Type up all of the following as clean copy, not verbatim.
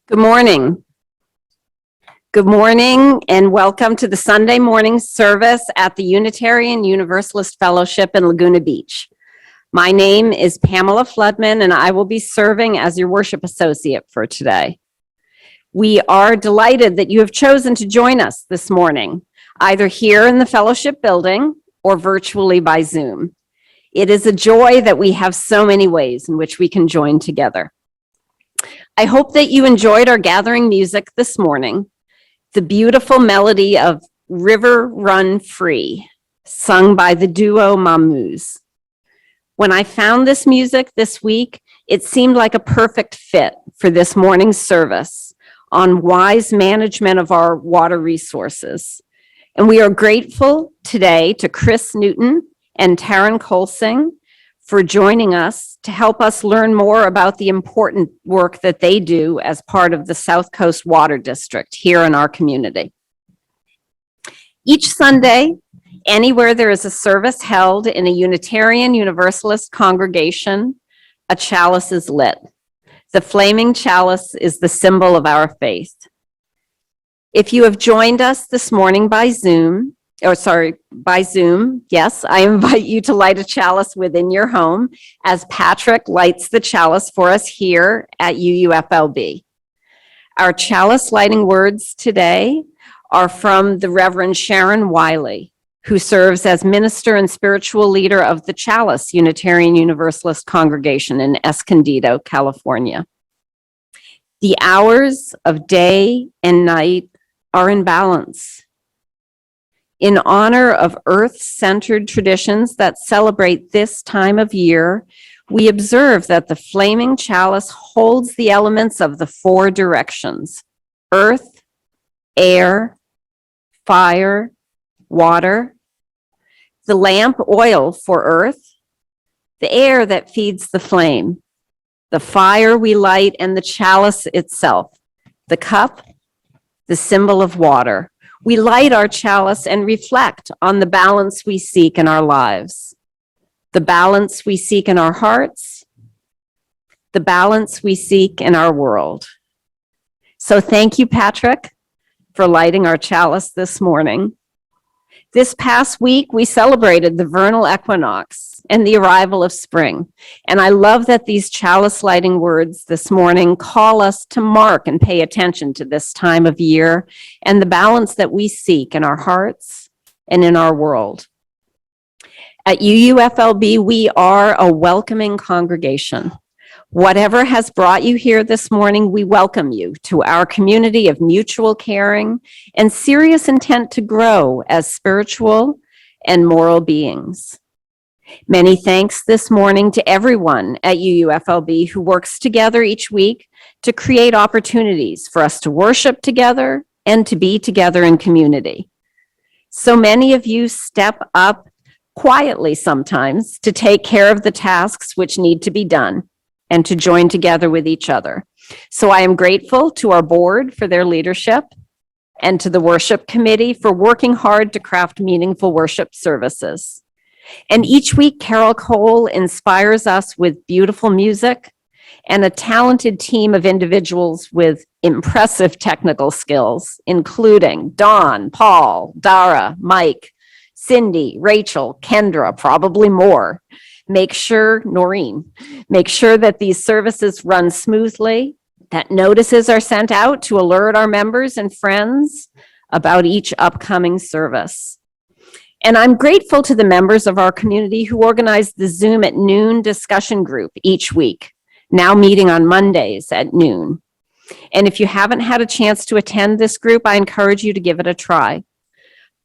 Good morning. Good morning and welcome to the Sunday morning service at the Unitarian Universalist Fellowship in Laguna Beach. My name is Pamela Floodman and I will be serving as your worship associate for today. We are delighted that you have chosen to join us this morning, either here in the fellowship building or virtually by Zoom. It is a joy that we have so many ways in which we can join together. I hope that you enjoyed our gathering music this morning, the beautiful melody of River Run Free, sung by the duo Mammoose. When I found this music this week, it seemed like a perfect fit for this morning's service on wise management of our water resources. And we are grateful today to Chris Newton and Taryn Kjolsing for joining us to help us learn more about the important work that they do as part of the South Coast Water District here in our community. Each Sunday, anywhere there is a service held in a Unitarian Universalist congregation, a chalice is lit. The Flaming Chalice is the symbol of our faith. If you have joined us this morning by Zoom, yes, I invite you to light a chalice within your home as Patrick lights the chalice for us here at UUFLB. Our chalice lighting words today are from the Reverend Sharon Wiley, who serves as minister and spiritual leader of the Chalice Unitarian Universalist Congregation in Escondido, California. The hours of day and night are in balance. In honor of earth-centered traditions that celebrate this time of year, we observe that the Flaming Chalice holds the elements of the four directions: earth, air, fire, water, the lamp oil for earth, the air that feeds the flame, the fire we light, and the chalice itself, the cup, the symbol of water. We light our chalice and reflect on the balance we seek in our lives, the balance we seek in our hearts, the balance we seek in our world. So thank you, Patrick, for lighting our chalice this morning. This past week, we celebrated the vernal equinox and the arrival of spring. And I love that these chalice lighting words this morning call us to mark and pay attention to this time of year and the balance that we seek in our hearts and in our world. At UUFLB, we are a welcoming congregation. Whatever has brought you here this morning, we welcome you to our community of mutual caring and serious intent to grow as spiritual and moral beings. Many thanks this morning to everyone at UUFLB who works together each week to create opportunities for us to worship together and to be together in community. So many of you step up quietly sometimes to take care of the tasks which need to be done and to join together with each other. So I am grateful to our board for their leadership and to the worship committee for working hard to craft meaningful worship services. And each week, Carol Cole inspires us with beautiful music and a talented team of individuals with impressive technical skills, including Dawn, Paul, Dara, Mike, Cindy, Rachel, Kendra, probably more. Noreen, make sure that these services run smoothly, that notices are sent out to alert our members and friends about each upcoming service. And I'm grateful to the members of our community who organize the Zoom at noon discussion group each week, now meeting on Mondays at noon. And if you haven't had a chance to attend this group, I encourage you to give it a try.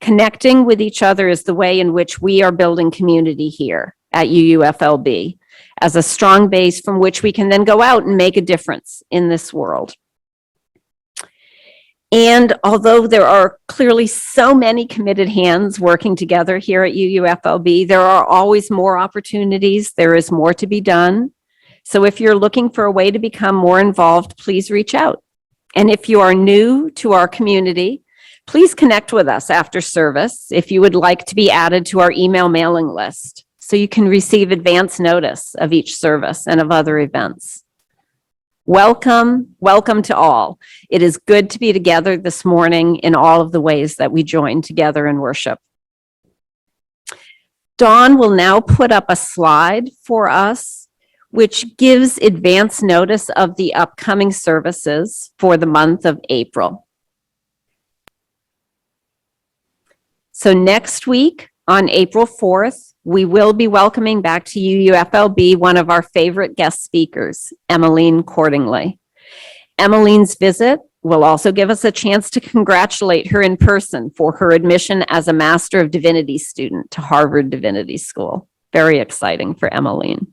Connecting with each other is the way in which we are building community here at UUFLB as a strong base from which we can then go out and make a difference in this world. And although there are clearly so many committed hands working together here at UUFLB, there are always more opportunities. There is more to be done. So if you're looking for a way to become more involved, please reach out. And if you are new to our community, please connect with us after service if you would like to be added to our email mailing list so you can receive advance notice of each service and of other events. Welcome, welcome to all. It is good to be together this morning in all of the ways that we join together in worship. Dawn will now put up a slide for us, which gives advance notice of the upcoming services for the month of April. So next week, on April 4th, we will be welcoming back to UUFLB one of our favorite guest speakers, Emmeline Cordingley. Emmeline's visit will also give us a chance to congratulate her in person for her admission as a Master of Divinity student to Harvard Divinity School. Very exciting for Emmeline.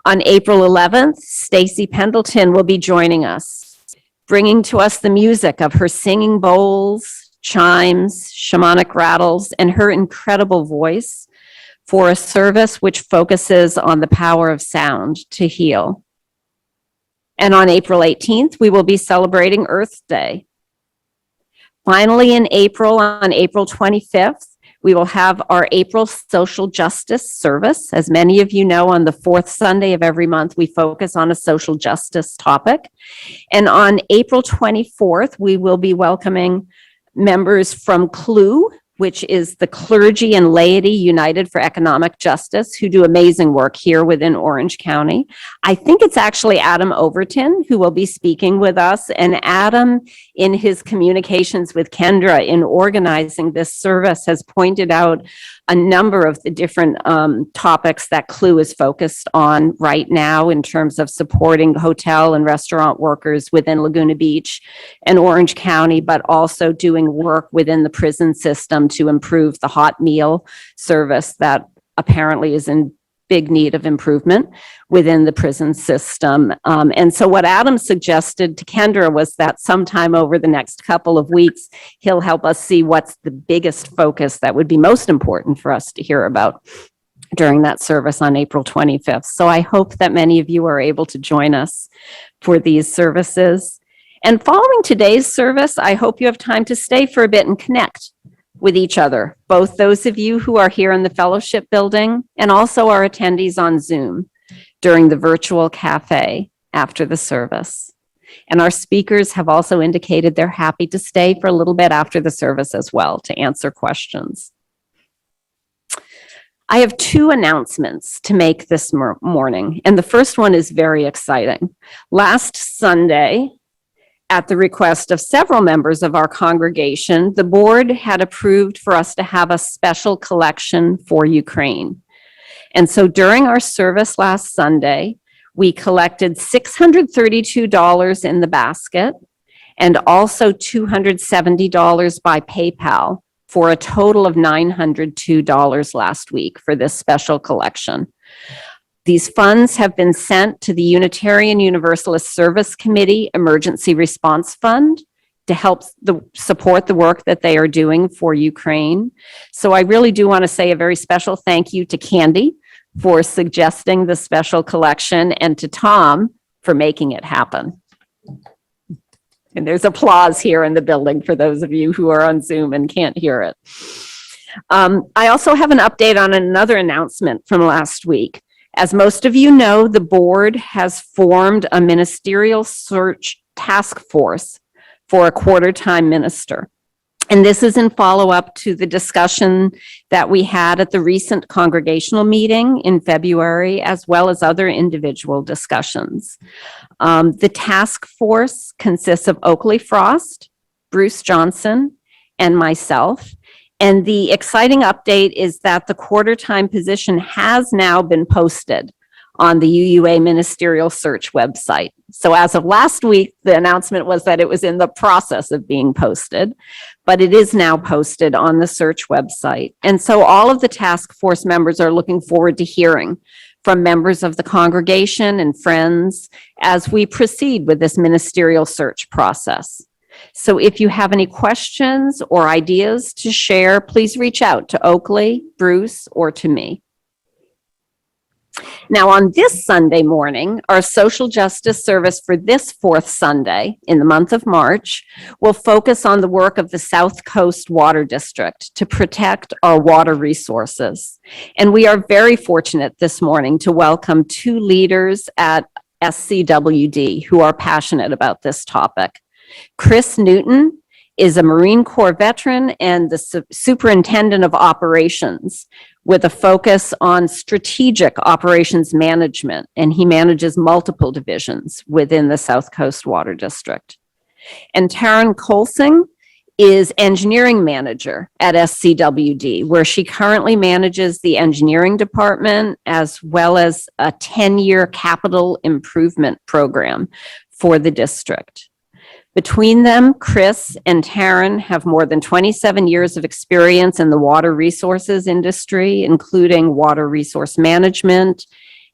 On April 11th, Stacy Pendleton will be joining us, bringing to us the music of her singing bowls, chimes, shamanic rattles, and her incredible voice for a service which focuses on the power of sound to heal. And on April 18th, we will be celebrating Earth Day. Finally, in April, on April 25th, we will have our April Social Justice Service. As many of you know, on the fourth Sunday of every month, we focus on a social justice topic. And on April 24th, we will be welcoming members from CLU, which is the Clergy and Laity United for Economic Justice, who do amazing work here within Orange County. I think it's actually Adam Overton who will be speaking with us. And Adam, in his communications with Kendra in organizing this service, has pointed out a number of the different topics that CLU is focused on right now in terms of supporting hotel and restaurant workers within Laguna Beach and Orange County, but also doing work within the prison system to improve the hot meal service that apparently is in big need of improvement within the prison system. And so what Adam suggested to Kendra was that sometime over the next couple of weeks, he'll help us see what's the biggest focus that would be most important for us to hear about during that service on April 25th. So I hope that many of you are able to join us for these services. And following today's service, I hope you have time to stay for a bit and connect with each other, both those of you who are here in the fellowship building and also our attendees on Zoom during the virtual cafe after the service. And our speakers have also indicated they're happy to stay for a little bit after the service as well to answer questions. I have two announcements to make this morning, and the first one is very exciting. Last Sunday, at the request of several members of our congregation, the board had approved for us to have a special collection for Ukraine. And so during our service last Sunday, we collected $632 in the basket and also $270 by PayPal for a total of $902 last week for this special collection. These funds have been sent to the Unitarian Universalist Service Committee Emergency Response Fund to help support the work that they are doing for Ukraine. So I really do want to say a very special thank you to Candy for suggesting the special collection and to Tom for making it happen. And there's applause here in the building for those of you who are on Zoom and can't hear it. I also have an update on another announcement from last week. As most of you know, the board has formed a ministerial search task force for a quarter-time minister. And this is in follow-up to the discussion that we had at the recent congregational meeting in February, as well as other individual discussions. The task force consists of Oakley Frost, Bruce Johnson, and myself. And the exciting update is that the quarter-time position has now been posted on the UUA Ministerial Search website. So as of last week, the announcement was that it was in the process of being posted, but it is now posted on the search website. And so all of the task force members are looking forward to hearing from members of the congregation and friends as we proceed with this ministerial search process. So if you have any questions or ideas to share, please reach out to Oakley, Bruce, or to me. Now, on this Sunday morning, our social justice service for this fourth Sunday in the month of March will focus on the work of the South Coast Water District to protect our water resources. And we are very fortunate this morning to welcome two leaders at SCWD, who are passionate about this topic. Chris Newton is a Marine Corps veteran and the Superintendent of Operations with a focus on strategic operations management, and he manages multiple divisions within the South Coast Water District. And Taryn Kjolsing is engineering manager at SCWD, where she currently manages the engineering department as well as a 10-year capital improvement program for the district. Between them, Chris and Taran have more than 27 years of experience in the water resources industry, including water resource management,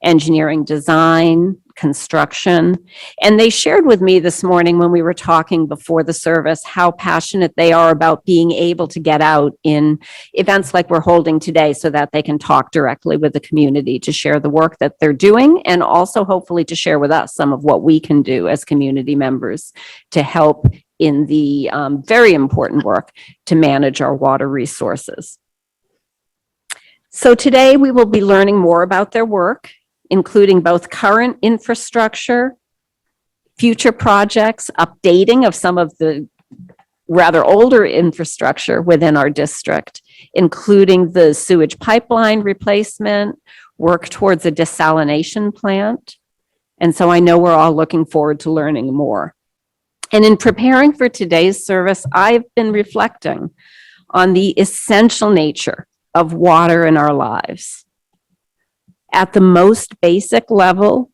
engineering design, construction. And they shared with me this morning when we were talking before the service how passionate they are about being able to get out in events like we're holding today so that they can talk directly with the community to share the work that they're doing, and also hopefully to share with us some of what we can do as community members to help in the very important work to manage our water resources. So today we will be learning more about their work, including both current infrastructure, future projects, updating of some of the rather older infrastructure within our district, including the sewage pipeline replacement, work towards a desalination plant. And so I know we're all looking forward to learning more. And in preparing for today's service, I've been reflecting on the essential nature of water in our lives. At the most basic level,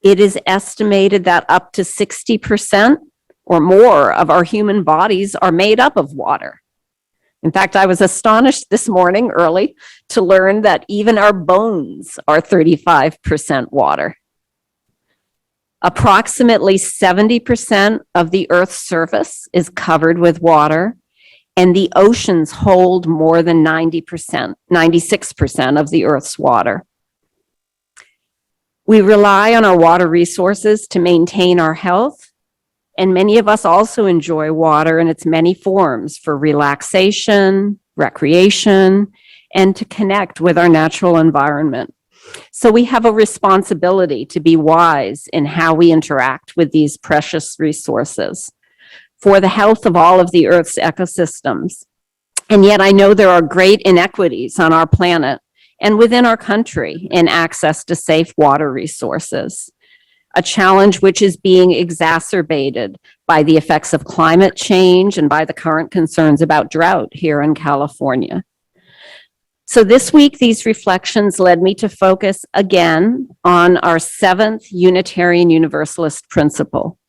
it is estimated that up to 60% or more of our human bodies are made up of water. In fact, I was astonished this morning early to learn that even our bones are 35% water. Approximately 70% of the Earth's surface is covered with water, and the oceans hold more than 90%, 96% of the Earth's water. We rely on our water resources to maintain our health, and many of us also enjoy water in its many forms for relaxation, recreation, and to connect with our natural environment. So we have a responsibility to be wise in how we interact with these precious resources for the health of all of the Earth's ecosystems. And yet I know there are great inequities on our planet and within our country in access to safe water resources, a challenge which is being exacerbated by the effects of climate change and by the current concerns about drought here in California. So this week, these reflections led me to focus again on our 7th Unitarian Universalist principle.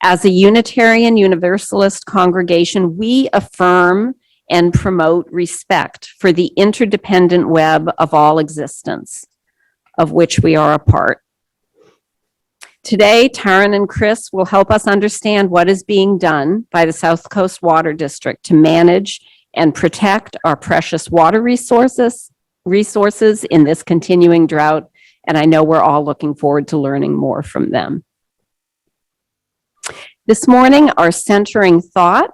As a Unitarian Universalist congregation, we affirm and promote respect for the interdependent web of all existence, of which we are a part. Today, Taran and Chris will help us understand what is being done by the South Coast Water District to manage and protect our precious water resources in this continuing drought, and I know we're all looking forward to learning more from them. This morning, our centering thought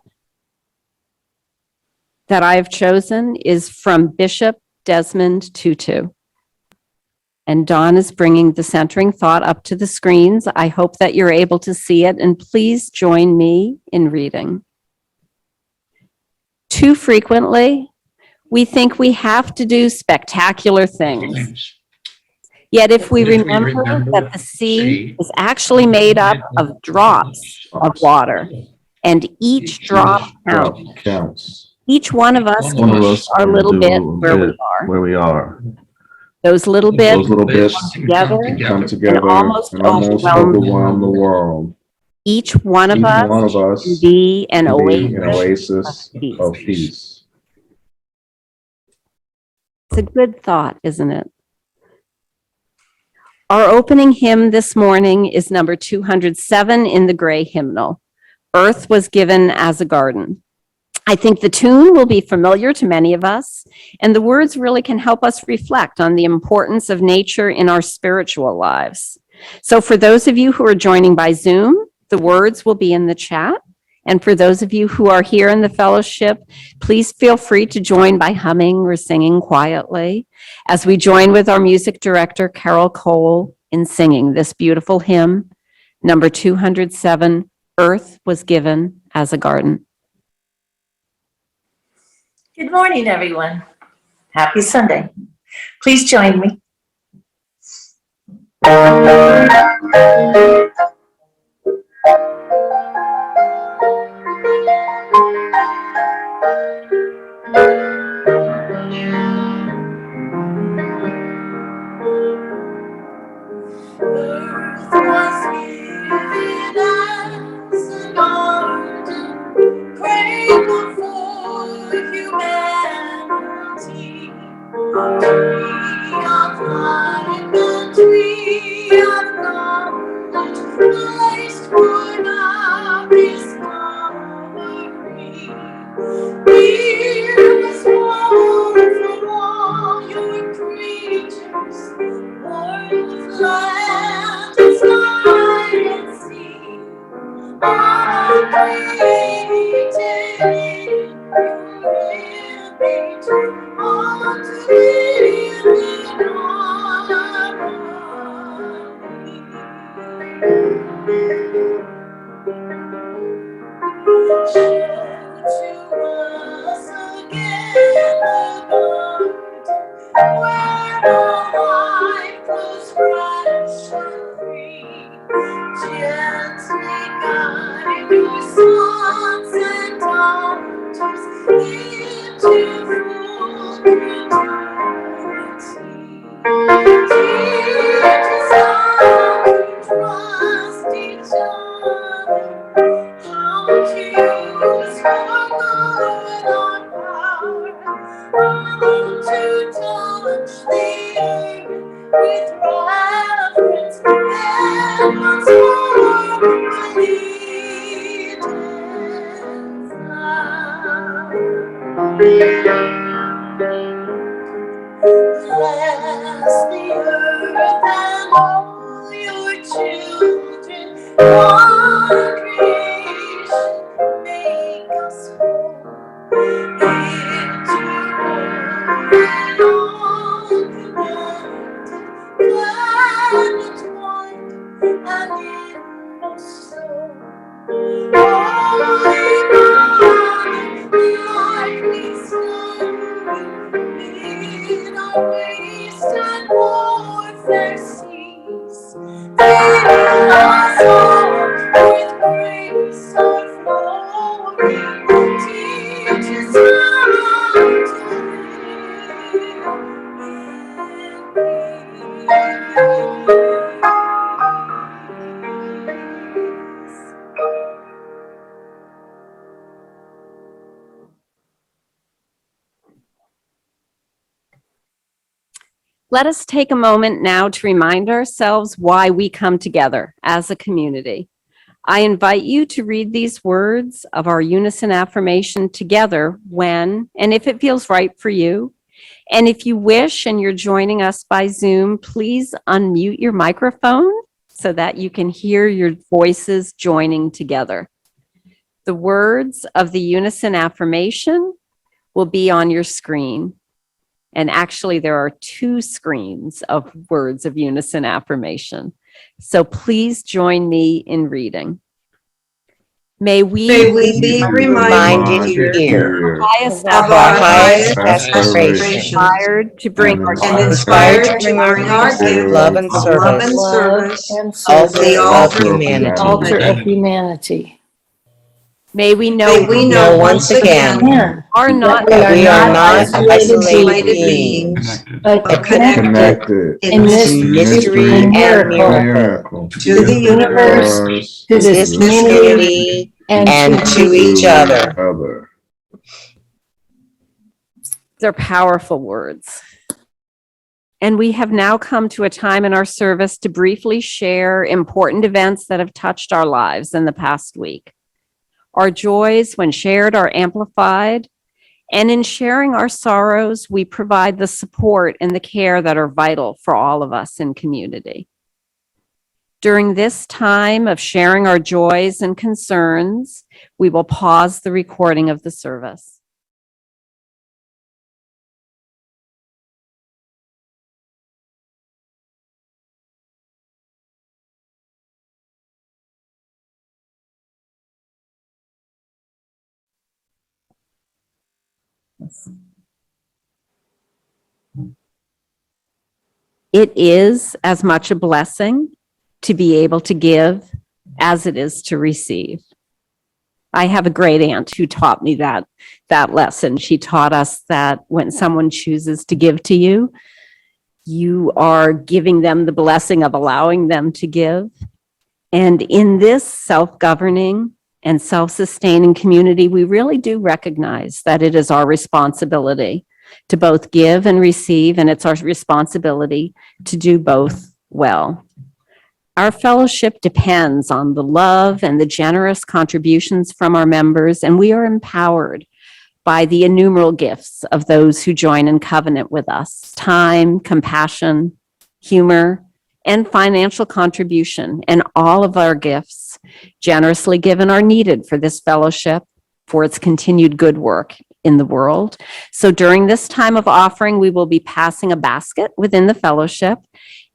that I've chosen is from Bishop Desmond Tutu. And Dawn is bringing the centering thought up to the screens. I hope that you're able to see it, and please join me in reading. Too frequently, we think we have to do spectacular things. Yet if we remember that the sea is actually made up of drops of water, and each drop counts. Each one of us are a little bit where we are. Those little bits come together and almost overwhelm the world. Each one of us can be an oasis of peace. It's a good thought, isn't it? Our opening hymn this morning is number 207 in the Gray Hymnal, Earth Was Given as a Garden. I think the tune will be familiar to many of us, and the words really can help us reflect on the importance of nature in our spiritual lives. So for those of you who are joining by Zoom, the words will be in the chat. And for those of you who are here in the fellowship, please feel free to join by humming or singing quietly as we join with our music director, Carol Cole, in singing this beautiful hymn, number 207, Earth Was Given as a Garden. Good morning, everyone. Happy Sunday. Please join me. Earth was given as a garden, grateful for humanity. Tree of life and tree of knowledge, placed for our discovery. Here was one for all your creatures, born of land and sky and sea. All created in your image, all to live in harmony. Show to us again the garden where all life was fresh and free. Gently guide your sons and daughters into full maturity. Teach us how to trust each other, how to use your good on power, how to touch the earth with reverence and transform allegiance love. Bless the earth and all your children, one creation, make us whole. Planet wide and inmost soul. Holy Mother, like we stand in our waste and warfare seas. Fill us all with grace overflowing. Teach us how to Let us take a moment now to remind ourselves why we come together as a community. I invite you to read these words of our unison affirmation together when and if it feels right for you. And if you wish and you're joining us by Zoom, please unmute your microphone so that you can hear your voices joining together. The words of the unison affirmation will be on your screen. And actually, there are 2 screens of words of unison affirmation. So please join me in reading. May we be reminded here highest of our highest aspiration inspired to bring our and inspired to bring our gift of love and service of the altar of humanity. May we know know once again are not that we are not isolated isolated beings, but but connected in this to mystery and miracle, to the universe, to this community, and to each other. They're powerful words. And we have now come to a time in our service to briefly share important events that have touched our lives in the past week. Our joys, when shared, are amplified. And in sharing our sorrows, we provide the support and the care that are vital for all of us in community. During this time of sharing our joys and concerns, we will pause the recording of the service. It is as much a blessing to be able to give as it is to receive. I have a great aunt who taught me that lesson. She taught us that when someone chooses to give to you, you are giving them the blessing of allowing them to give. And in this self-governing and self-sustaining community, we really do recognize that it is our responsibility to both give and receive, and it's our responsibility to do both well. Our fellowship depends on the love and the generous contributions from our members, and we are empowered by the innumerable gifts of those who join in covenant with us: time, compassion, humor, and financial contribution. And all of our gifts generously given are needed for this fellowship, for its continued good work in the world. So during this time of offering, we will be passing a basket within the fellowship.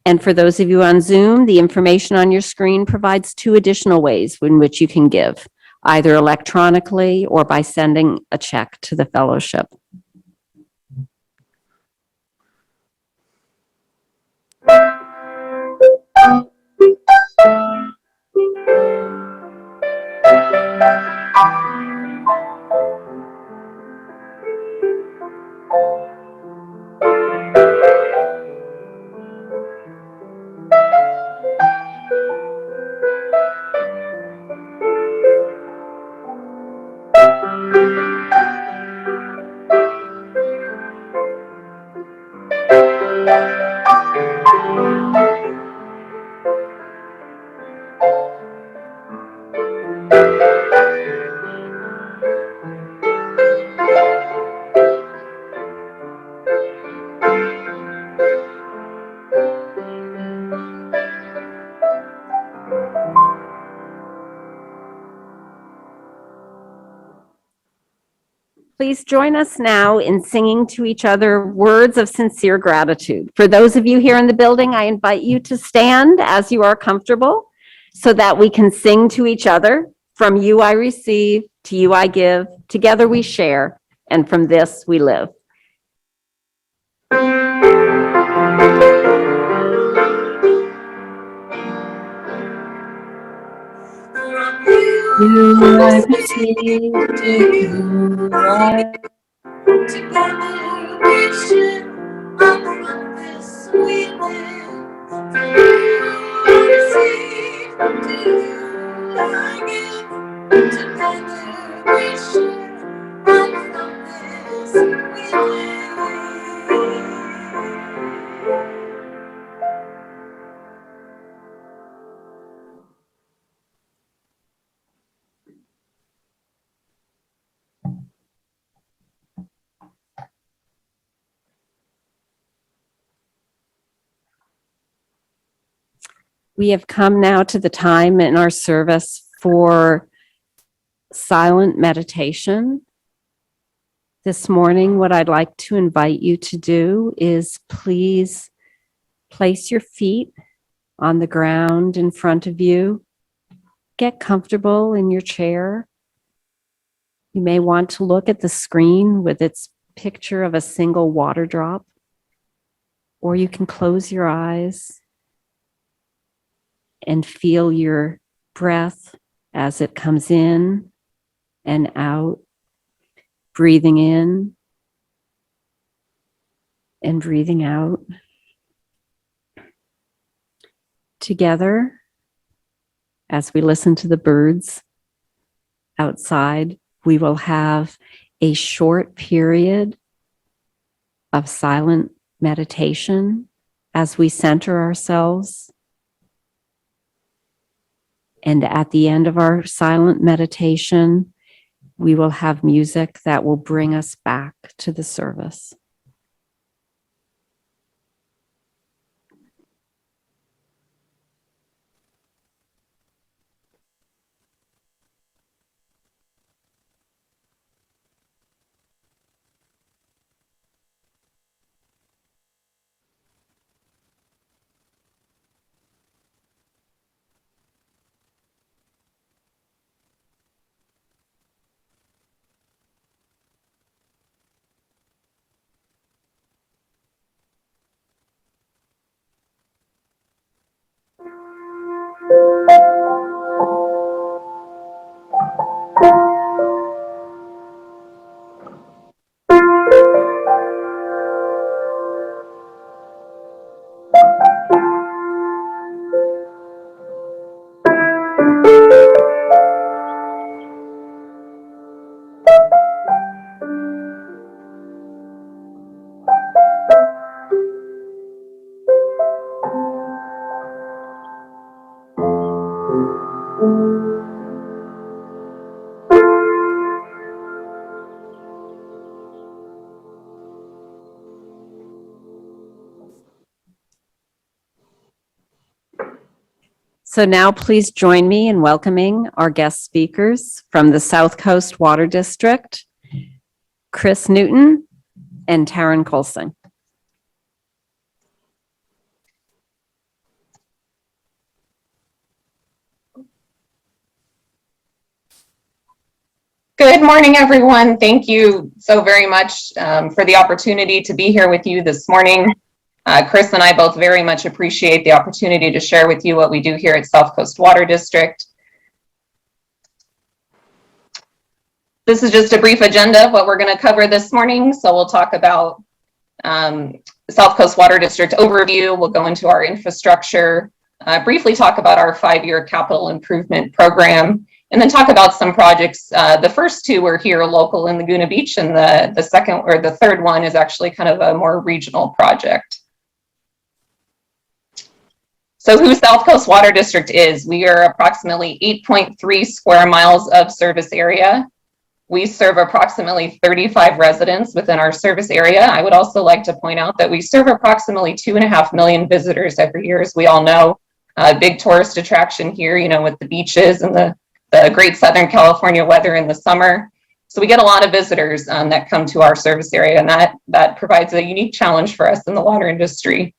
And for those of you on Zoom, the information on your screen provides 2 additional ways in which you can give, either electronically or by sending a check to the fellowship. Please join us now in singing to each other words of sincere gratitude. For those of you here in the building, I invite you to stand as you are comfortable so that we can sing to each other. From you I receive, to you I give, together we share, and from this we live. You I receive, to you I Together we share, and from this we live. From you I receive, to you I give. Together we share, and from this we live. We have come now to the time in our service for silent meditation. This morning, what I'd like to invite you to do is please place your feet on the ground in front of you. Get comfortable in your chair. You may want to look at the screen with its picture of a single water drop, or you can close your eyes and feel your breath as it comes in and out, breathing in and breathing out. Together, as we listen to the birds outside, we will have a short period of silent meditation as we center ourselves. And at the end of our silent meditation, we will have music that will bring us back to the service. So now please join me in welcoming our guest speakers from the South Coast Water District, Chris Newton and Taryn Kjolsing. Good morning, everyone. Thank you so very much for the opportunity to be here with you this morning. Chris and I both very much appreciate the opportunity to share with you what we do here at South Coast Water District. This is just a brief agenda of what we're going to cover this morning. So we'll talk about South Coast Water District overview. We'll go into our infrastructure, briefly talk about our 5-year capital improvement program, and then talk about some projects. The first two are here local in Laguna Beach, and the second or the third one is actually kind of a more regional project. So who South Coast Water District is, we are approximately 8.3 square miles of service area. We serve approximately 35 residents within our service area. I would also like to point out that we serve approximately 2.5 million visitors every year, as we all know. Big tourist attraction here, you know, with the beaches and the great Southern California weather in the summer. So we get a lot of visitors that come to our service area, and that provides a unique challenge for us in the water industry.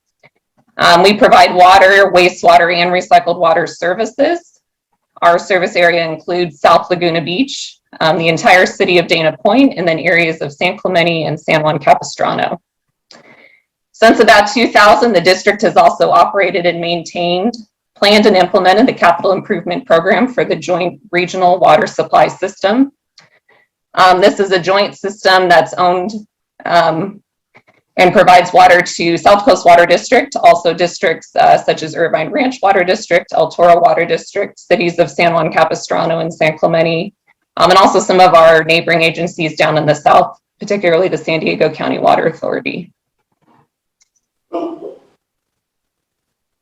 We provide water, wastewater, and recycled water services. Our service area includes South Laguna Beach, the entire city of Dana Point, and then areas of San Clemente and San Juan Capistrano. Since about 2000, the district has also operated and maintained, planned and implemented the capital improvement program for the joint regional water supply system. This is a joint system that's owned and provides water to South Coast Water District, also districts such as Irvine Ranch Water District, El Toro Water District, cities of San Juan Capistrano and San Clemente, and also some of our neighboring agencies down in the south, particularly the San Diego County Water Authority.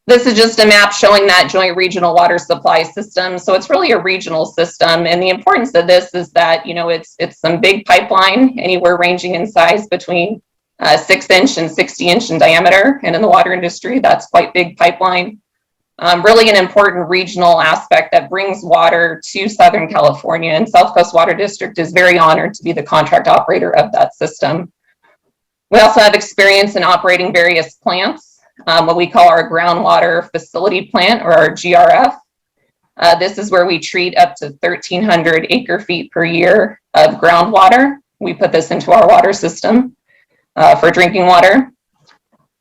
This is just a map showing that joint regional water supply system. So it's really a regional system. And the importance of this is that, you know, it's some big pipeline, anywhere ranging in size between 6-inch and 60-inch in diameter. And in the water industry, that's quite big pipeline. Really an important regional aspect that brings water to Southern California. And South Coast Water District is very honored to be the contract operator of that system. We also have experience in operating various plants. What we call our groundwater facility plant, or our GRF. This is where we treat up to 1,300 acre feet per year of groundwater. We put this into our water system for drinking water.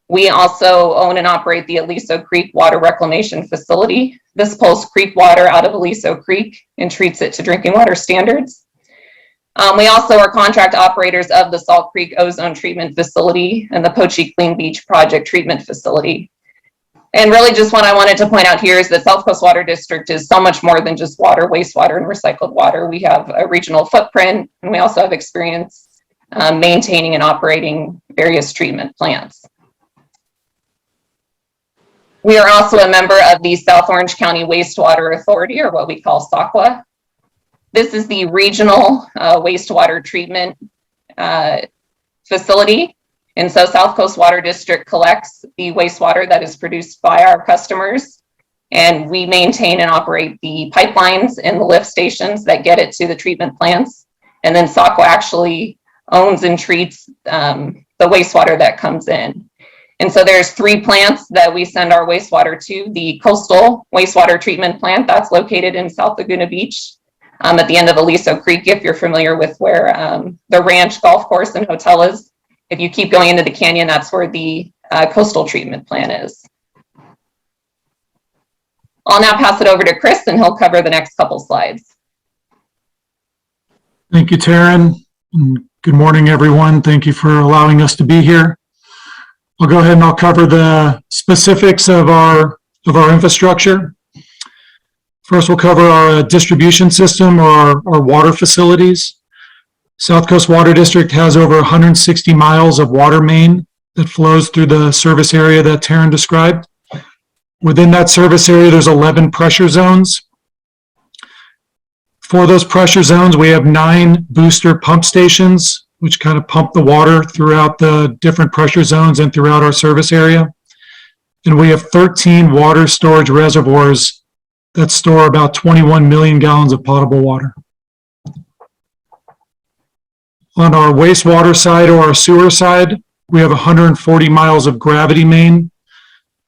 We also own and operate the Aliso Creek Water Reclamation Facility. This pulls creek water out of Aliso Creek and treats it to drinking water standards. We also are contract operators of the Salt Creek Ozone Treatment Facility and the Poche Clean Beach Project Treatment Facility. And really just what I wanted to point out here is that South Coast Water District is so much more than just water, wastewater, and recycled water. We have a regional footprint, and we also have experience maintaining and operating various treatment plants. We are also a member of the South Orange County Wastewater Authority, or what we call SOCWA. This is the regional wastewater treatment facility. And so South Coast Water District collects the wastewater that is produced by our customers, and we maintain and operate the pipelines and the lift stations that get it to the treatment plants. And then SOCWA actually owns and treats the wastewater that comes in. And so there's 3 plants that we send our wastewater to. The Coastal Wastewater Treatment Plant, that's located in South Laguna Beach, at the end of Aliso Creek, if you're familiar with where the ranch, golf course, and hotel is. If you keep going into the canyon, that's where the Coastal Treatment Plant is. I'll now pass it over to Chris, and he'll cover the next couple slides. Thank you, Taryn. And good morning, everyone. Thank you for allowing us to be here. I'll go ahead and I'll cover the specifics of our infrastructure. First, we'll cover our distribution system, or our water facilities. South Coast Water District has over 160 miles of water main that flows through the service area that Taryn described. Within that service area, there's 11 pressure zones. For those pressure zones, we have 9 booster pump stations, which kind of pump the water throughout the different pressure zones and throughout our service area. And we have 13 water storage reservoirs that store about 21 million gallons of potable water. On our wastewater side or our sewer side, we have 140 miles of gravity main.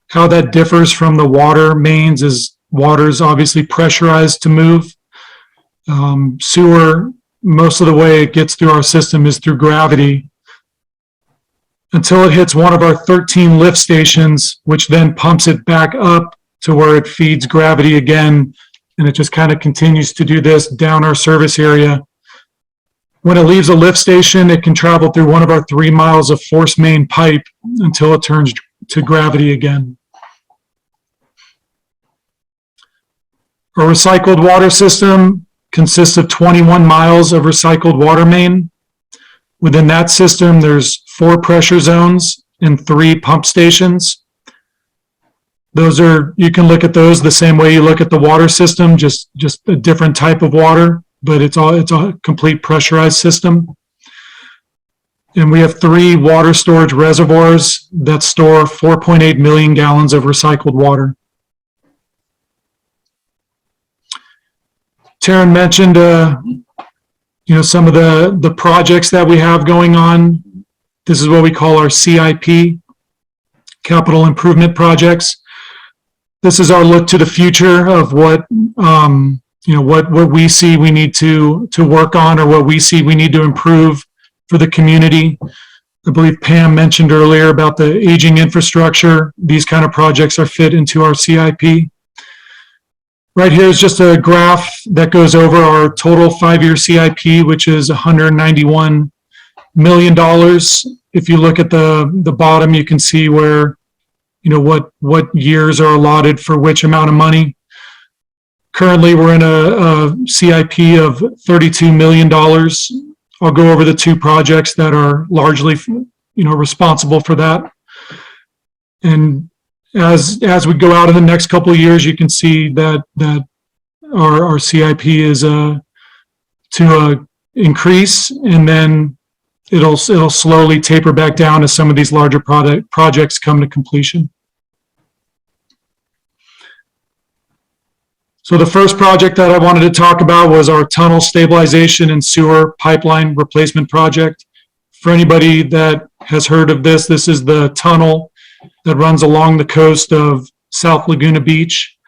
How that differs from the water mains is water is obviously pressurized to move. Sewer, most of the way it gets through our system is through gravity until it hits one of our 13 lift stations, which then pumps it back up to where it feeds gravity again. And it just kind of continues to do this down our service area. When it leaves a lift station, it can travel through one of our 3 miles of force main pipe until it turns to gravity again. Our recycled water system consists of 21 miles of recycled water main. Within that system, there's 4 pressure zones and 3 pump stations. Those are, you can look at those the same way you look at the water system, just a different type of water, but it's a complete pressurized system. And we have 3 water storage reservoirs that store 4.8 million gallons of recycled water. Taran mentioned, some of the projects that we have going on. This is what we call our CIP, capital improvement projects. This is our look to the future of what we see we need to work on, or what we see we need to improve for the community. I believe Pam mentioned earlier about the aging infrastructure. These kind of projects are fit into our CIP. Right here is just a graph that goes over our total 5-year CIP, which is $191 million. If you look at the bottom, you can see where, what years are allotted for which amount of money. Currently, we're in a CIP of $32 million. I'll go over the 2 projects that are largely, responsible for that. And as we go out in the next couple of years, you can see that our CIP is to increase, and then it'll slowly taper back down as some of these larger projects come to completion. So the first project that I wanted to talk about was our tunnel stabilization and sewer pipeline replacement project. For anybody that has heard of this, this is the tunnel that runs along the coast of South Laguna Beach.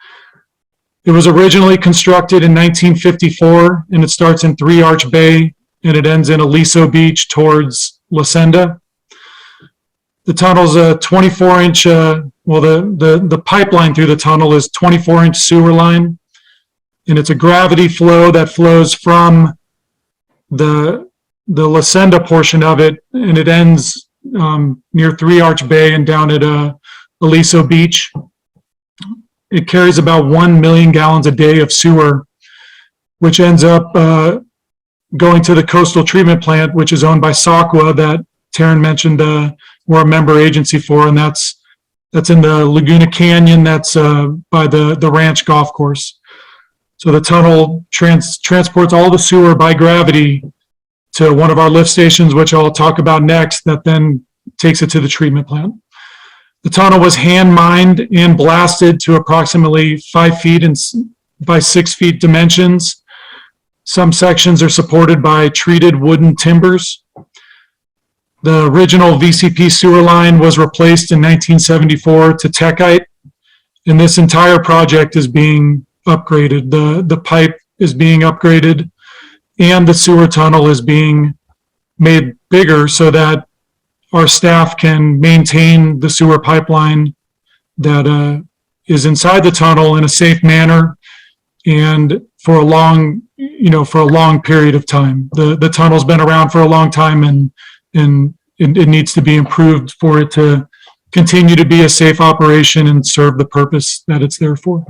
It was originally constructed in 1954, and it starts in 3 Arch Bay, and it ends in Aliso Beach towards La Senda. The tunnel's a 24-inch, the pipeline through the tunnel is 24-inch sewer line, and it's a gravity flow that flows from the La Senda portion of it, and it ends near 3 Arch Bay and down at Aliso Beach. It carries about 1 million gallons a day of sewer, which ends up going to the coastal treatment plant, which is owned by SACWA, that Taran mentioned we're a member agency for, and that's in the Laguna Canyon. That's by the Ranch Golf Course. So the tunnel transports all the sewer by gravity to one of our lift stations, which I'll talk about next, that then takes it to the treatment plant. The tunnel was hand mined and blasted to approximately 5 feet and by 6 feet dimensions. Some sections are supported by treated wooden timbers. The original VCP sewer line was replaced in 1974 to Techite, and this entire project is being upgraded. The pipe is being upgraded, and the sewer tunnel is being made bigger so that our staff can maintain the sewer pipeline that is inside the tunnel in a safe manner and for a long period of time. The tunnel's been around for a long time, and it needs to be improved for it to continue to be a safe operation and serve the purpose that it's there for.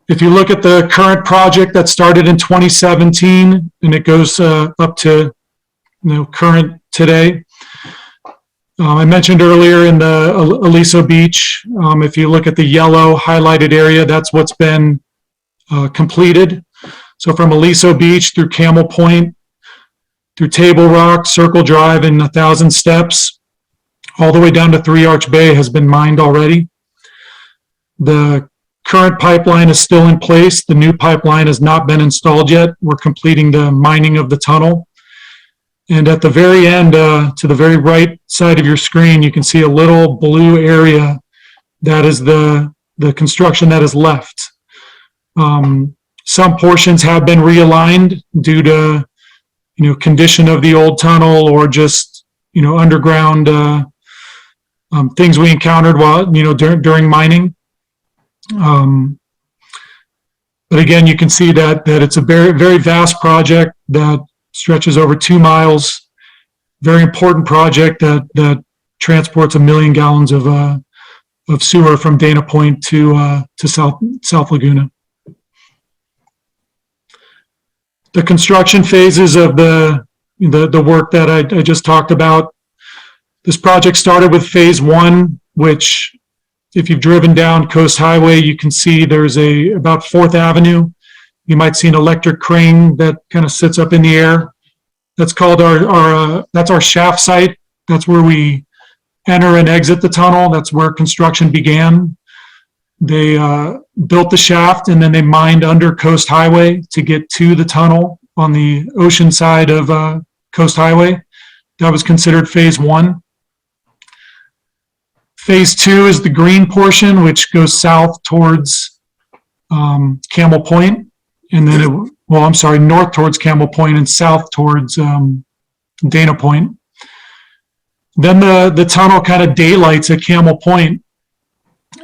If you look at the current project that started in 2017 and it goes up to current today, I mentioned earlier in the Aliso Beach, if you look at the yellow highlighted area, that's what's been completed. So from Aliso Beach through Camel Point, through Table Rock, Circle Drive, and 1,000 Steps, all the way down to 3 Arch Bay has been mined already. The current pipeline is still in place. The new pipeline has not been installed yet. We're completing the mining of the tunnel. And at the very end, to the very right side of your screen, you can see a little blue area. That is the construction that is left. Some portions have been realigned due to, condition of the old tunnel or just, underground things we encountered while, during mining. But again, you can see that it's a very, very vast project that stretches over 2 miles. Very important project that transports 1 million gallons of sewer from Dana Point to South Laguna. The construction phases of the work that I just talked about. This project started with phase 1, which, if you've driven down Coast Highway, you can see there's about 4th Avenue. You might see an electric crane that kind of sits up in the air. That's called that's our shaft site. That's where we enter and exit the tunnel. That's where construction began. They built the shaft and then they mined under Coast Highway to get to the tunnel on the ocean side of Coast Highway. That was considered phase 1. Phase 2 is the green portion, which goes south towards Camel Point, and then north towards Camel Point and south towards Dana Point. Then the tunnel kind of daylights at Camel Point,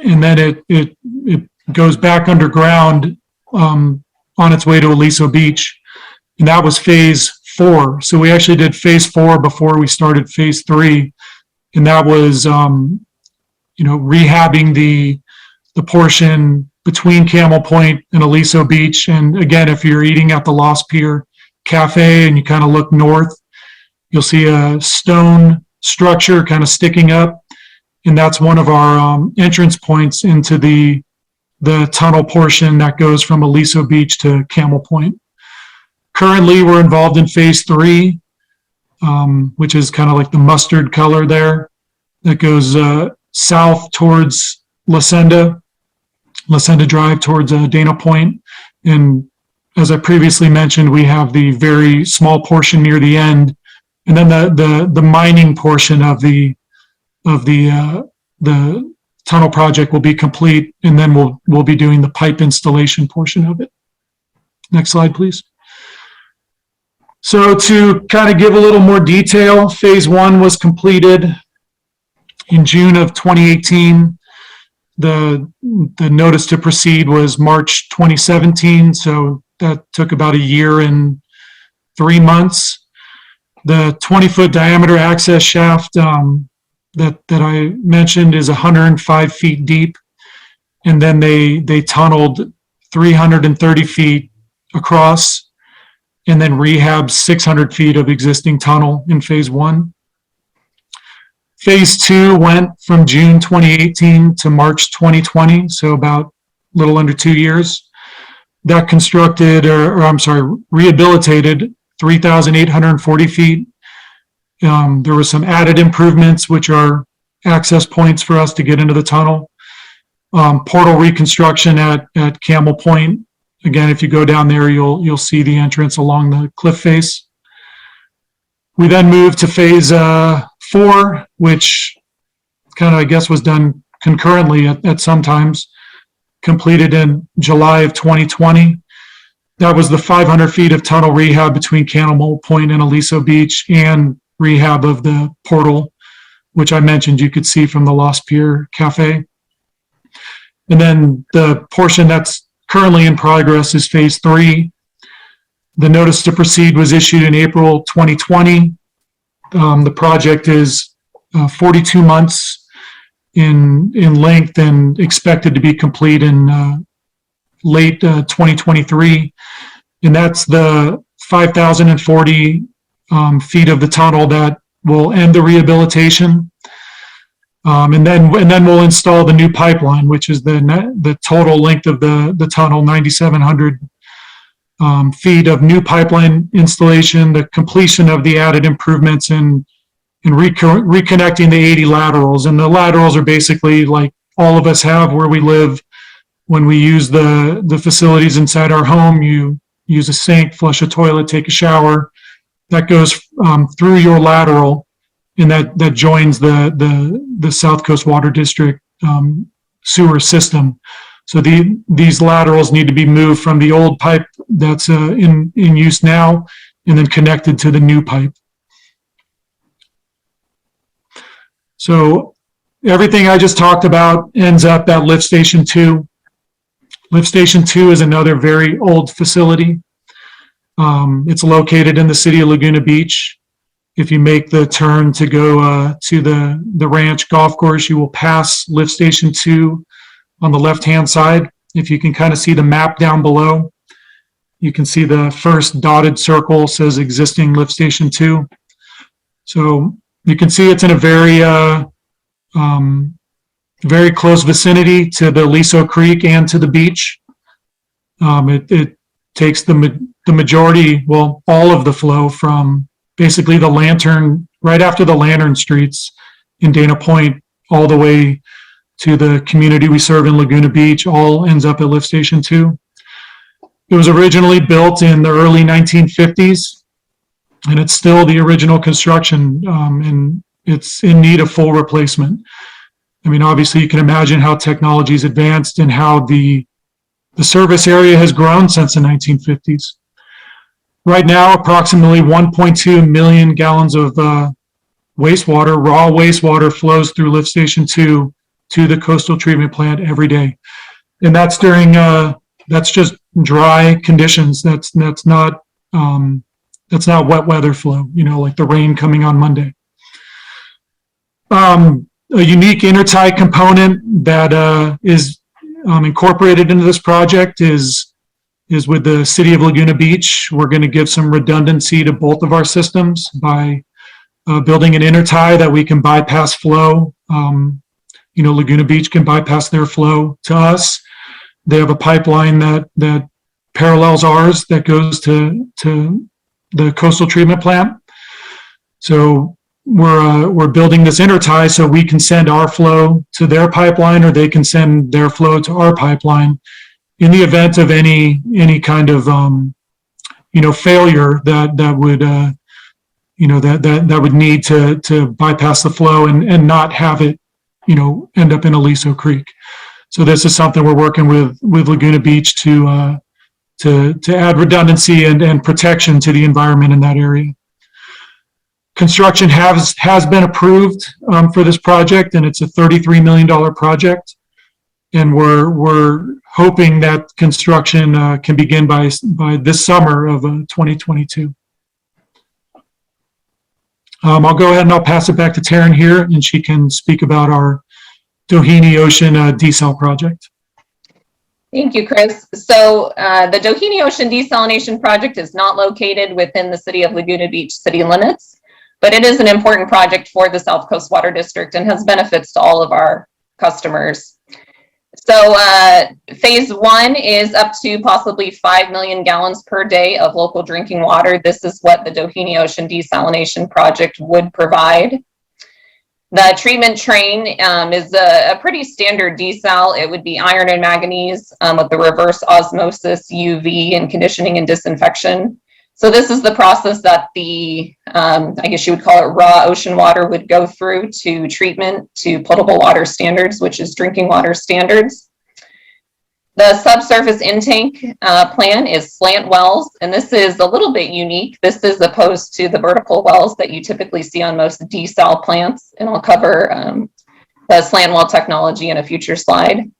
and then it goes back underground on its way to Aliso Beach, and that was phase 4. So we actually did phase 4 before we started phase 3, and that was rehabbing the portion between Camel Point and Aliso Beach. And again, if you're eating at the Lost Pier Cafe and you kind of look north, you'll see a stone structure kind of sticking up. And that's one of our entrance points into the tunnel portion that goes from Aliso Beach to Camel Point. Currently, we're involved in phase 3, which is kind of like the mustard color there. That goes south towards La Senda Drive towards Dana Point. And as I previously mentioned, we have the very small portion near the end, and then the mining portion of the tunnel project will be complete, and then we'll be doing the pipe installation portion of it. Next slide, please. So to kind of give a little more detail, phase 1 was completed in June of 2018. The notice to proceed was March 2017, so that took about 1 year and 3 months. The 20-foot diameter access shaft that I mentioned is 105 feet deep, and then they tunneled 330 feet across, and then rehabbed 600 feet of existing tunnel in phase 1. Phase 2 went from June 2018 to March 2020, so about a little under 2 years. That rehabilitated 3,840 feet. There were some added improvements, which are access points for us to get into the tunnel. Portal reconstruction at Camel Point. Again, if you go down there, you'll see the entrance along the cliff face. We then moved to phase 4, which kind of, I guess, was done concurrently at some times, completed in July of 2020. That was the 500 feet of tunnel rehab between Camel Point and Aliso Beach, and rehab of the portal, which I mentioned you could see from the Lost Pier Cafe. And then the portion that's currently in progress is phase 3. The notice to proceed was issued in April 2020. The project is 42 months in length and expected to be complete in late 2023. And that's the 5,040 feet of the tunnel that will end the rehabilitation. And then we'll install the new pipeline, which is the total length of the tunnel, 9,700 feet of new pipeline installation, the completion of the added improvements, and reconnecting the 80 laterals. And the laterals are basically like all of us have where we live. When we use the facilities inside our home, you use a sink, flush a toilet, take a shower. That goes through your lateral, and that joins the South Coast Water District sewer system. So these laterals need to be moved from the old pipe that's in use now, and then connected to the new pipe. So everything I just talked about ends up at Lift Station 2. Lift Station 2 is another very old facility. It's located in the city of Laguna Beach. If you make the turn to go to the ranch golf course, you will pass Lift Station 2 on the left-hand side. If you can kind of see the map down below, you can see the first dotted circle says existing Lift Station 2. So you can see it's in a very close vicinity to the Liso Creek and to the beach. It takes the majority, well, all of the flow from basically the Lantern, right after the Lantern Streets in Dana Point, all the way to the community we serve in Laguna Beach, all ends up at Lift Station 2. It was originally built in the early 1950s, and it's still the original construction, and it's in need of full replacement. I mean, obviously, you can imagine how technology's advanced and how the service area has grown since the 1950s. Right now, approximately 1.2 million gallons of wastewater, raw wastewater, flows through Lift Station 2 to the coastal treatment plant every day. And that's during, that's just dry conditions. That's not wet weather flow, like the rain coming on Monday. A unique intertie component that is incorporated into this project is with the city of Laguna Beach. We're going to give some redundancy to both of our systems by building an intertie that we can bypass flow. Laguna Beach can bypass their flow to us. They have a pipeline that parallels ours that goes to the coastal treatment plant. So we're building this intertie so we can send our flow to their pipeline, or they can send their flow to our pipeline in the event of any kind of failure that would need to bypass the flow and not have it end up in Aliso Creek. So this is something we're working with Laguna Beach to add redundancy and protection to the environment in that area. Construction has been approved for this project, and it's a $33 million project. And we're hoping that construction can begin by this summer of 2022. I'll go ahead and I'll pass it back to Taran here, and she can speak about our Doheny Ocean Desal project. Thank you, Chris. So the Doheny Ocean Desalination Project is not located within the city of Laguna Beach city limits, but it is an important project for the South Coast Water District and has benefits to all of our customers. So phase 1 is up to possibly 5 million gallons per day of local drinking water. This is what the Doheny Ocean Desalination Project would provide. The treatment train is a pretty standard desal. It would be iron and manganese with the reverse osmosis, UV, and conditioning and disinfection. So this is the process that the, I guess you would call it raw ocean water, would go through to treatment to potable water standards, which is drinking water standards. The subsurface intake plan is Slant Wells, and this is a little bit unique. This is opposed to the vertical wells that you typically see on most desal plants, and I'll cover the slant well technology in a future slide.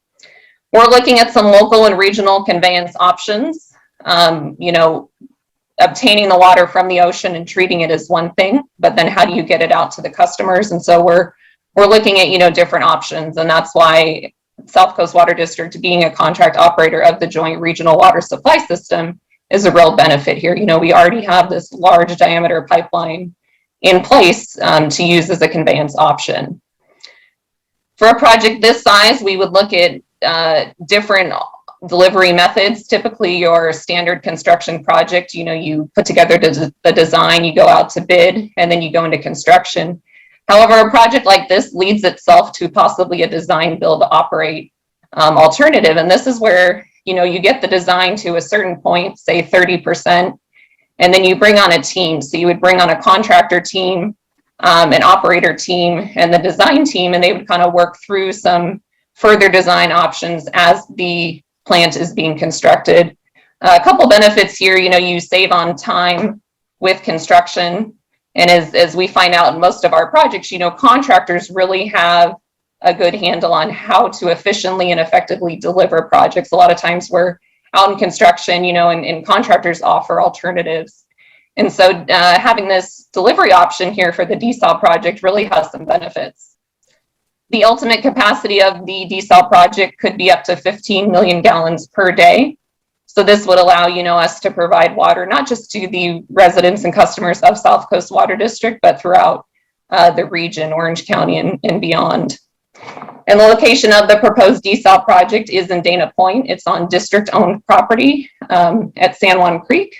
We're looking at some local and regional conveyance options. Obtaining the water from the ocean and treating it is one thing, but then how do you get it out to the customers? And so we're looking at different options, and that's why South Coast Water District, being a contract operator of the Joint Regional Water Supply System, is a real benefit here. We already have this large diameter pipeline in place to use as a conveyance option. For a project this size, we would look at different delivery methods. Typically, your standard construction project, you put together the design, you go out to bid, and then you go into construction. However, a project like this leads itself to possibly a design, build, operate alternative. And this is where, you get the design to a certain point, say 30%, and then you bring on a team. So you would bring on a contractor team, an operator team, and the design team, and they would kind of work through some further design options as the plant is being constructed. A couple benefits here, you save on time with construction. And as we find out in most of our projects, contractors really have a good handle on how to efficiently and effectively deliver projects. A lot of times we're out in construction, and contractors offer alternatives. And so having this delivery option here for the Desal project really has some benefits. The ultimate capacity of the Desal project could be up to 15 million gallons per day. So this would allow, us to provide water, not just to the residents and customers of South Coast Water District, but throughout the region, Orange County and beyond. And the location of the proposed Desal project is in Dana Point. It's on district-owned property at San Juan Creek.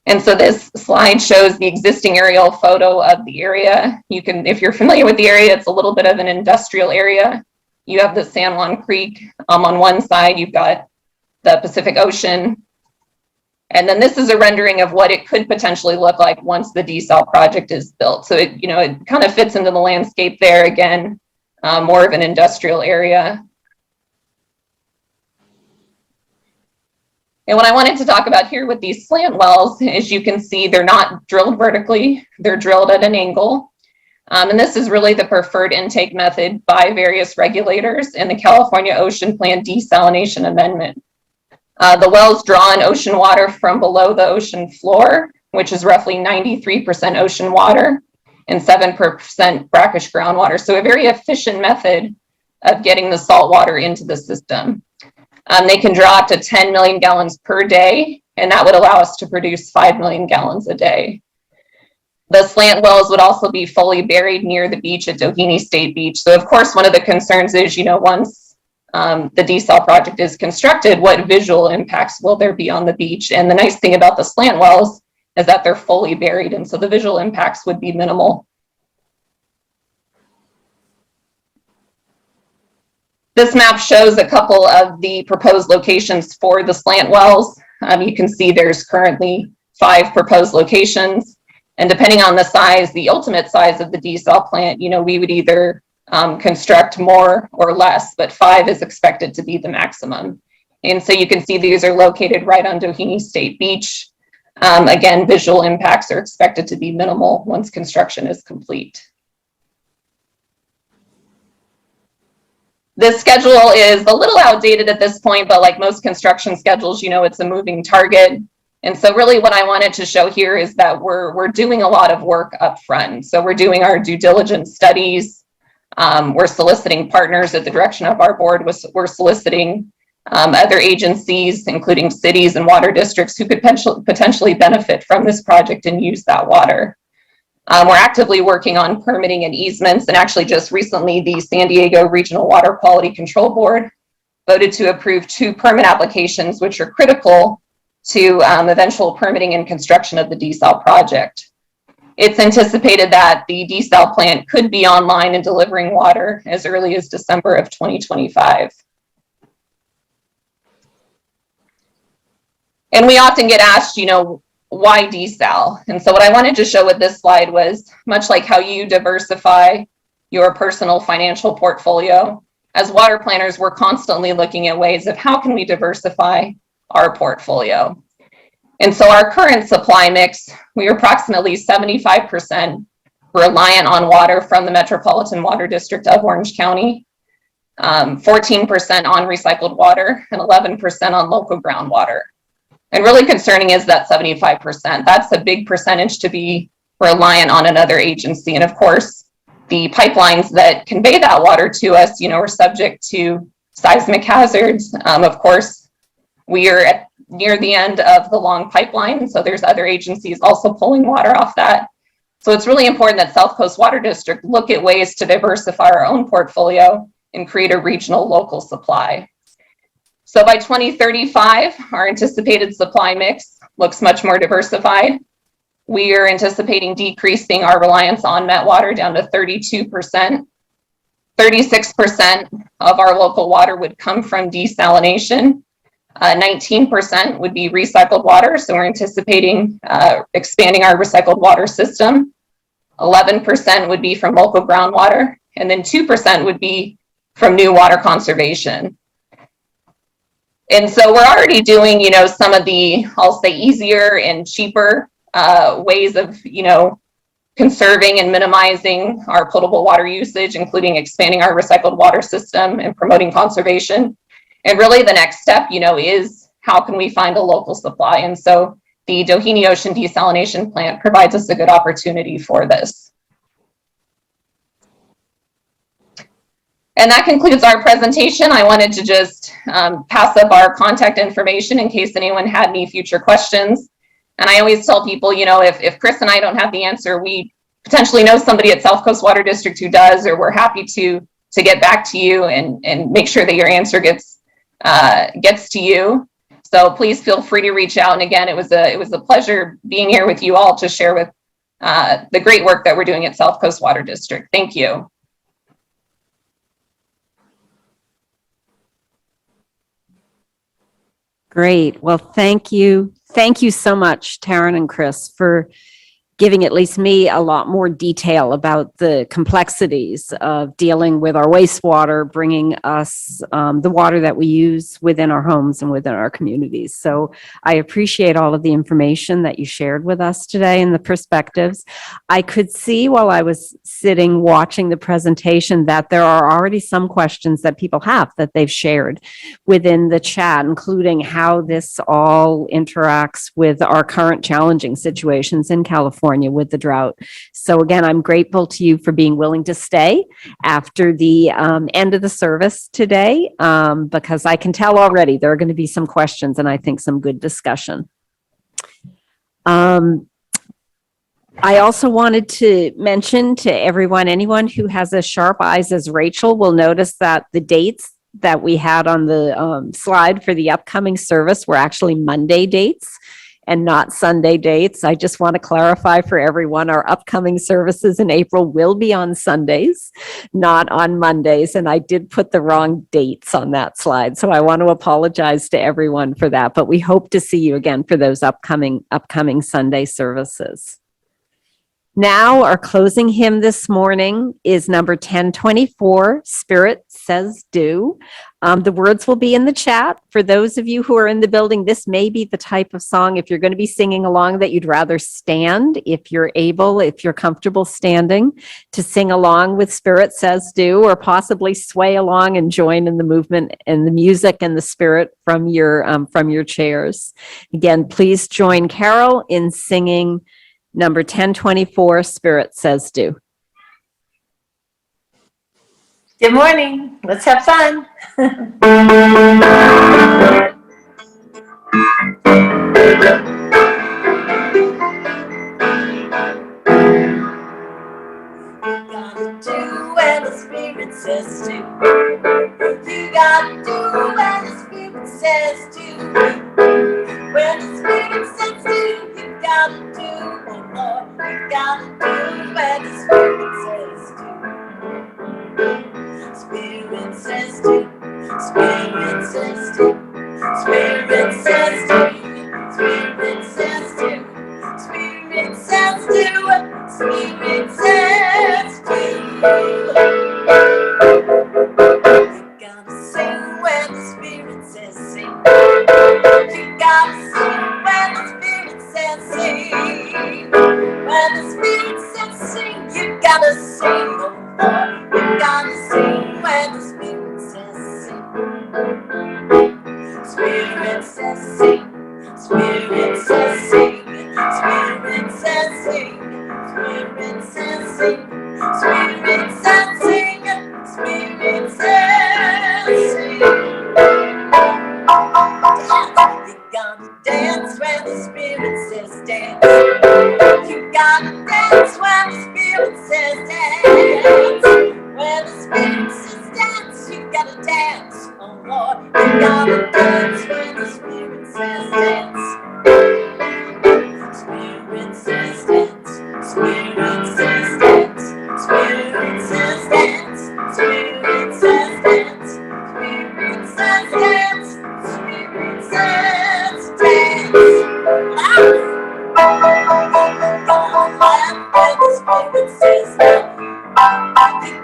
And so this slide shows the existing aerial photo of the area. You can, if you're familiar with the area, it's a little bit of an industrial area. You have the San Juan Creek on one side, you've got the Pacific Ocean. And then this is a rendering of what it could potentially look like once the Desal project is built. So it, it kind of fits into the landscape there again, more of an industrial area. And what I wanted to talk about here with these slant wells, as you can see, they're not drilled vertically, they're drilled at an angle. And this is really the preferred intake method by various regulators in the California Ocean Plan Desalination Amendment. The wells draw in ocean water from below the ocean floor, which is roughly 93% ocean water and 7% brackish groundwater. So a very efficient method of getting the salt water into the system. They can draw up to 10 million gallons per day, and that would allow us to produce 5 million gallons a day. The slant wells would also be fully buried near the beach at Doheny State Beach. So of course, one of the concerns is, once the Desal project is constructed, what visual impacts will there be on the beach? And the nice thing about the slant wells is that they're fully buried, and so the visual impacts would be minimal. This map shows a couple of the proposed locations for the slant wells. You can see there's currently 5 proposed locations. And depending on the size, the ultimate size of the Desal plant, we would either construct more or less, but 5 is expected to be the maximum. And so you can see these are located right on Doheny State Beach. Again, visual impacts are expected to be minimal once construction is complete. This schedule is a little outdated at this point, but like most construction schedules, it's a moving target. And so really what I wanted to show here is that we're doing a lot of work up front. So we're doing our due diligence studies. We're soliciting partners at the direction of our board. We're soliciting other agencies, including cities and water districts who could potentially benefit from this project and use that water. We're actively working on permitting and easements, and actually just recently the San Diego Regional Water Quality Control Board voted to approve 2 permit applications, which are critical to eventual permitting and construction of the Desal project. It's anticipated that the Desal plant could be online and delivering water as early as December of 2025. And we often get asked, why Desal? And so what I wanted to show with this slide was much like how you diversify your personal financial portfolio. As water planners, we're constantly looking at ways of how can we diversify our portfolio. And so our current supply mix, we are approximately 75% reliant on water from the Metropolitan Water District of Orange County, 14% on recycled water, and 11% on local groundwater. And really concerning is that 75%. That's a big percentage to be reliant on another agency. And of course, the pipelines that convey that water to us, are subject to seismic hazards. Of course, we are near the end of the long pipeline, so there's other agencies also pulling water off that. So it's really important that South Coast Water District look at ways to diversify our own portfolio and create a regional local supply. So by 2035, our anticipated supply mix looks much more diversified. We are anticipating decreasing our reliance on met water down to 32%. 36% of our local water would come from desalination. 19% would be recycled water. So we're anticipating expanding our recycled water system. 11% would be from local groundwater, and then 2% would be from new water conservation. And so we're already doing, some of the, I'll say, easier and cheaper ways of, conserving and minimizing our potable water usage, including expanding our recycled water system and promoting conservation. And really the next step, is how can we find a local supply? And so the Doheny Ocean Desalination Plant provides us a good opportunity for this. And that concludes our presentation. I wanted to just pass up our contact information in case anyone had any future questions. And I always tell people, if Chris and I don't have the answer, we potentially know somebody at South Coast Water District who does, or we're happy to get back to you and make sure that your answer gets to you. So please feel free to reach out. And again, it was a pleasure being here with you all to share with the great work that we're doing at South Coast Water District. Thank you. Great. Well, thank you. Thank you so much, Taran and Chris, for giving at least me a lot more detail about the complexities of dealing with our wastewater, bringing us the water that we use within our homes and within our communities. So I appreciate all of the information that you shared with us today and the perspectives. I could see while I was sitting watching the presentation that there are already some questions that people have that they've shared within the chat, including how this all interacts with our current challenging situations in California with the drought. So again, I'm grateful to you for being willing to stay after the end of the service today, because I can tell already there are going to be some questions and I think some good discussion. I also wanted to mention to everyone, anyone who has as sharp eyes as Rachel will notice that the dates that we had on the slide for the upcoming service were actually Monday dates and not Sunday dates. I just want to clarify for everyone, our upcoming services in April will be on Sundays, not on Mondays. And I did put the wrong dates on that slide. So I want to apologize to everyone for that, but we hope to see you again for those upcoming Sunday services. Now, our closing hymn this morning is number 1024, Spirit Says Do. The words will be in the chat. For those of you who are in the building, this may be the type of song, if you're going to be singing along, that you'd rather stand, if you're able, if you're comfortable standing, to sing along with Spirit Says Do, or possibly sway along and join in the movement and the music and the spirit from your chairs. Again, please join Carol in singing number 1024, Spirit Says Do. Good morning. Let's have fun. Gotta do when the Spirit says to. You gotta do when the Spirit says to. When the Spirit says to, you gotta do, oh Lord. You gotta do when the Spirit says to. Spirit says to. Spirit says to. Spirit says to. Spirit says to. Spirit says to. Spirit says to. You gotta sing when the Spirit says sing. You gotta sing when the Spirit says sing. When the Spirit says sing, you gotta sing, oh Lord. You gotta sing when the Spirit says sing. Spirit says sing. Spirit says sing. Spirit says sing. Spirit says sing. Spirit says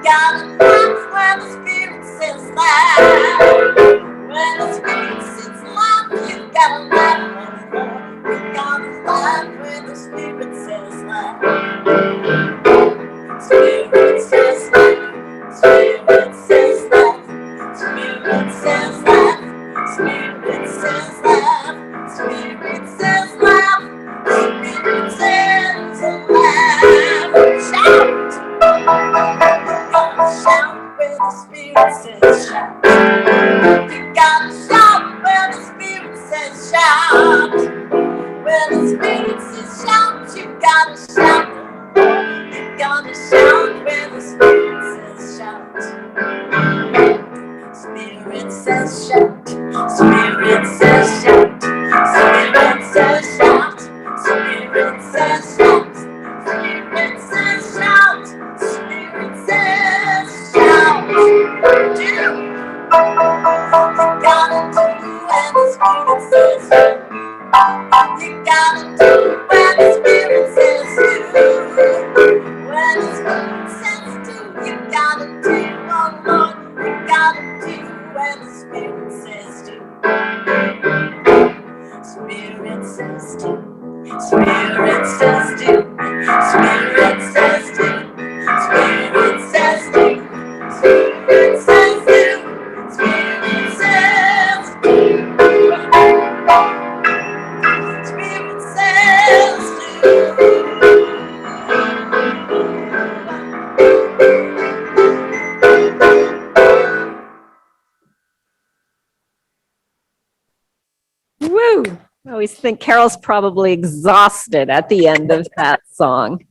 gotta laugh when the spirit says laugh. When the spirit says laugh, you gotta laugh once more. You gotta laugh when the spirit says laugh. Spirit says laugh. Spirit says laugh. Spirit says laugh. Spirit says laugh. Spirit says laugh. Spirit says laugh. Shout! Shout when the spirit says shout. You gotta shout when the spirit says shout. When the spirit says shout, you gotta shout. You gotta shout when the spirit says shout. Spirit says shout. Spirit says shout. Spirit says shout. Spirit says shout. Spirit says shout. Spirit says shout. Do. You gotta do when the spirit says do. You gotta do when the spirit says do. When the spirit says do, you gotta do, oh Lord. You gotta do when the spirit says do. Spirit says do. Spirit says do. Spirit says do. Spirit says do. Spirit says do. Spirit says do. Spirit says do. Woo! I always think Carol's probably exhausted at the end of that song.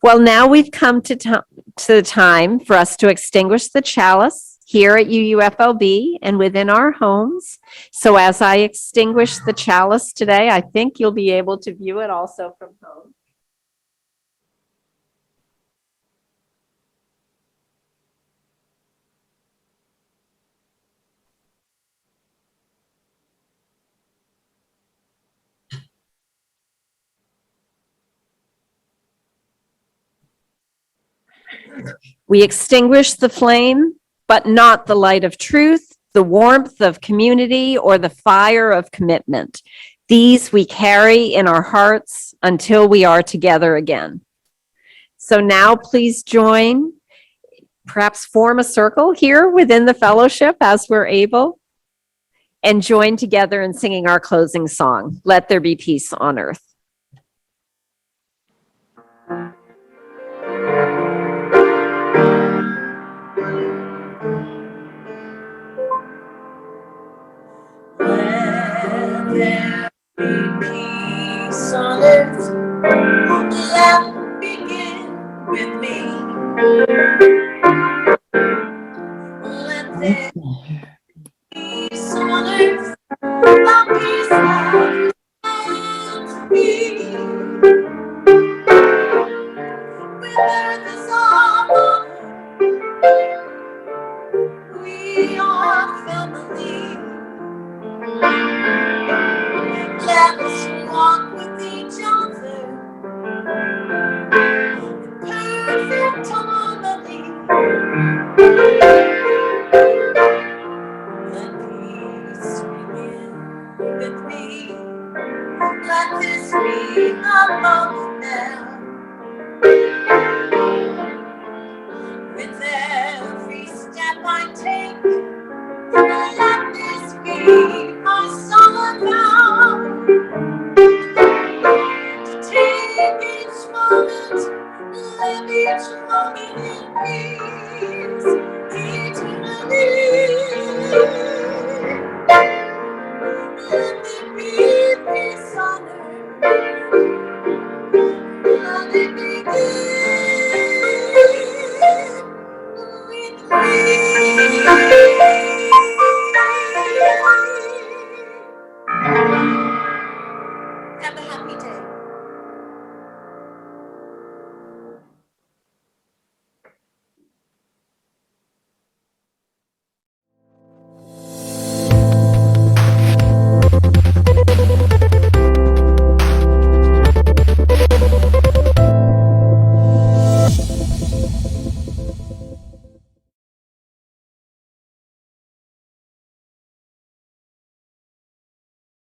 Well, now we've come to the time for us to extinguish the chalice here at UUFLB and within our homes. So as I extinguish the chalice today, I think you'll be able to view it also from home. We extinguish the flame, but not the light of truth, the warmth of community, or the fire of commitment. These we carry in our hearts until we are together again. So now please join, perhaps form a circle here within the fellowship as we're able, and join together in singing our closing song, Let There Be Peace on Earth. Let there be peace on earth. Let it begin with me. Let there be peace on earth. The peace that meant to be. With earth as our mother, we are family. Let us walk with each other in perfect harmony. Let peace begin with me. Let this be a moment now. With every step I take, let this be my summer vow. To take each moment, live each moment in peace.